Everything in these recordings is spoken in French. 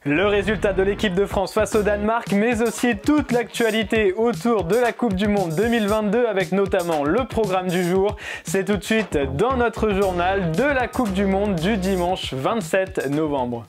Le résultat de l'équipe de France face au Danemark, mais aussi toute l'actualité autour de la Coupe du Monde 2022 avec notamment le programme du jour. C'est tout de suite dans notre journal de la Coupe du Monde du dimanche 27 novembre.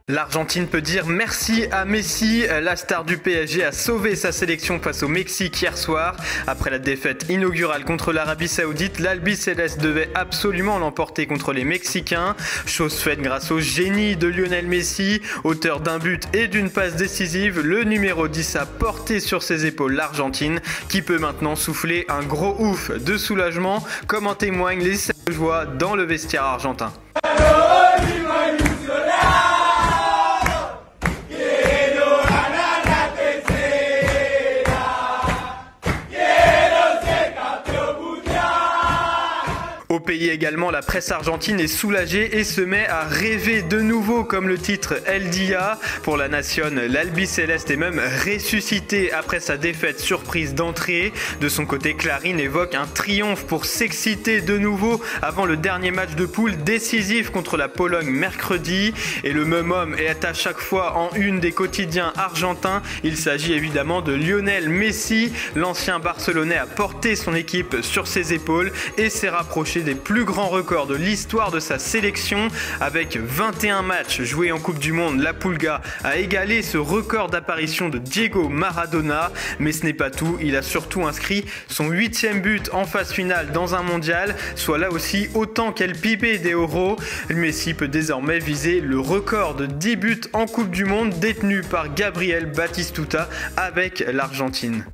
L'Argentine peut dire merci à Messi. La star du PSG a sauvé sa sélection face au Mexique hier soir. Après la défaite inaugurale contre l'Arabie Saoudite, l'Albiceleste devait absolument l'emporter contre les Mexicains. Chose faite grâce au génie de Lionel Messi, auteur d'un but et d'une passe décisive. Le numéro 10 a porté sur ses épaules l'Argentine, qui peut maintenant souffler un gros ouf de soulagement, comme en témoignent les scènes de joie dans le vestiaire argentin. Au pays également, la presse argentine est soulagée et se met à rêver de nouveau, comme le titre El Dia. Pour la Nación, l'Albiceleste est même ressuscité après sa défaite surprise d'entrée. De son côté, Clarín évoque un triomphe pour s'exciter de nouveau avant le dernier match de poule décisif contre la Pologne mercredi. Et le même homme est à chaque fois en une des quotidiens argentins. Il s'agit évidemment de Lionel Messi. L'ancien Barcelonais a porté son équipe sur ses épaules et s'est rapproché des plus grands records de l'histoire de sa sélection. Avec 21 matchs joués en Coupe du Monde, la Pulga a égalé ce record d'apparition de Diego Maradona. Mais ce n'est pas tout, il a surtout inscrit son 8e but en phase finale dans un mondial, soit là aussi autant qu'El Pibe de Oro. Messi peut désormais viser le record de 10 buts en Coupe du Monde détenu par Gabriel Batistuta avec l'Argentine.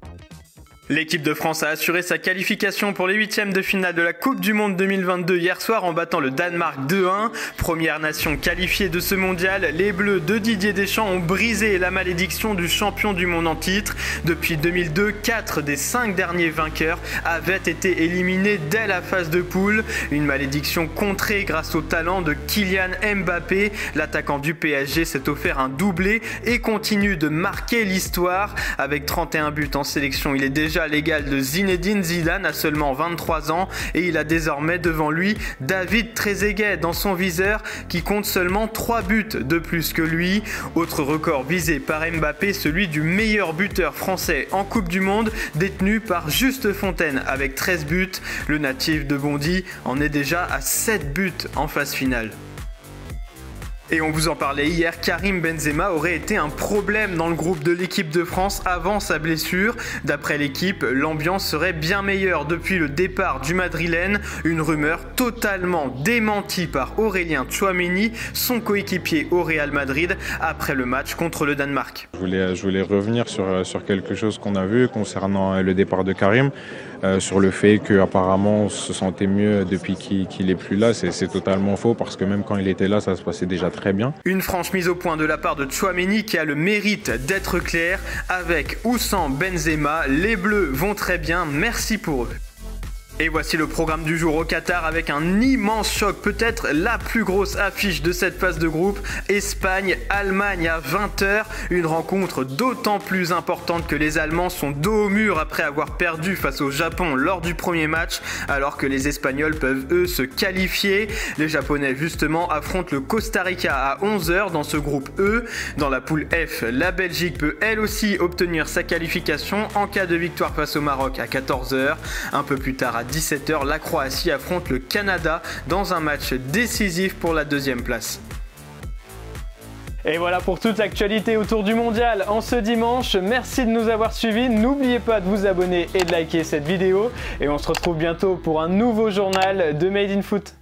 L'équipe de France a assuré sa qualification pour les 8e de finale de la Coupe du Monde 2022 hier soir en battant le Danemark 2-1. Première nation qualifiée de ce mondial, les Bleus de Didier Deschamps ont brisé la malédiction du champion du monde en titre. Depuis 2002, 4 des 5 derniers vainqueurs avaient été éliminés dès la phase de poule. Une malédiction contrée grâce au talent de Kylian Mbappé. L'attaquant du PSG s'est offert un doublé et continue de marquer l'histoire. Avec 31 buts en sélection, il est déjà à l'égal de Zinedine Zidane à seulement 23 ans et il a désormais devant lui David Trezeguet dans son viseur qui compte seulement 3 buts de plus que lui. Autre record visé par Mbappé, celui du meilleur buteur français en Coupe du Monde détenu par Juste Fontaine avec 13 buts. Le natif de Bondy en est déjà à 7 buts en phase finale. Et on vous en parlait hier, Karim Benzema aurait été un problème dans le groupe de l'équipe de France avant sa blessure. D'après l'équipe, l'ambiance serait bien meilleure depuis le départ du Madrilène. Une rumeur totalement démentie par Aurélien Tchouaméni, son coéquipier au Real Madrid, après le match contre le Danemark. Je voulais revenir sur quelque chose qu'on a vu concernant le départ de Karim. Sur le fait qu'apparemment on se sentait mieux depuis qu'il est plus là, c'est totalement faux parce que même quand il était là, ça se passait déjà très bien. Une franche mise au point de la part de Tchouaméni qui a le mérite d'être clair. Avec ou sans Benzema, les Bleus vont très bien, merci pour eux. Et voici le programme du jour au Qatar avec un immense choc, peut-être la plus grosse affiche de cette phase de groupe. Espagne-Allemagne à 20h, une rencontre d'autant plus importante que les Allemands sont dos au mur après avoir perdu face au Japon lors du premier match, alors que les Espagnols peuvent eux se qualifier. Les Japonais justement affrontent le Costa Rica à 11h dans ce groupe E. Dans la poule F, la Belgique peut elle aussi obtenir sa qualification en cas de victoire face au Maroc à 14h. Un peu plus tard à 17h, la Croatie affronte le Canada dans un match décisif pour la 2e place. Et voilà pour toute l'actualité autour du mondial en ce dimanche. Merci de nous avoir suivis. N'oubliez pas de vous abonner et de liker cette vidéo. Et on se retrouve bientôt pour un nouveau journal de Made in Foot.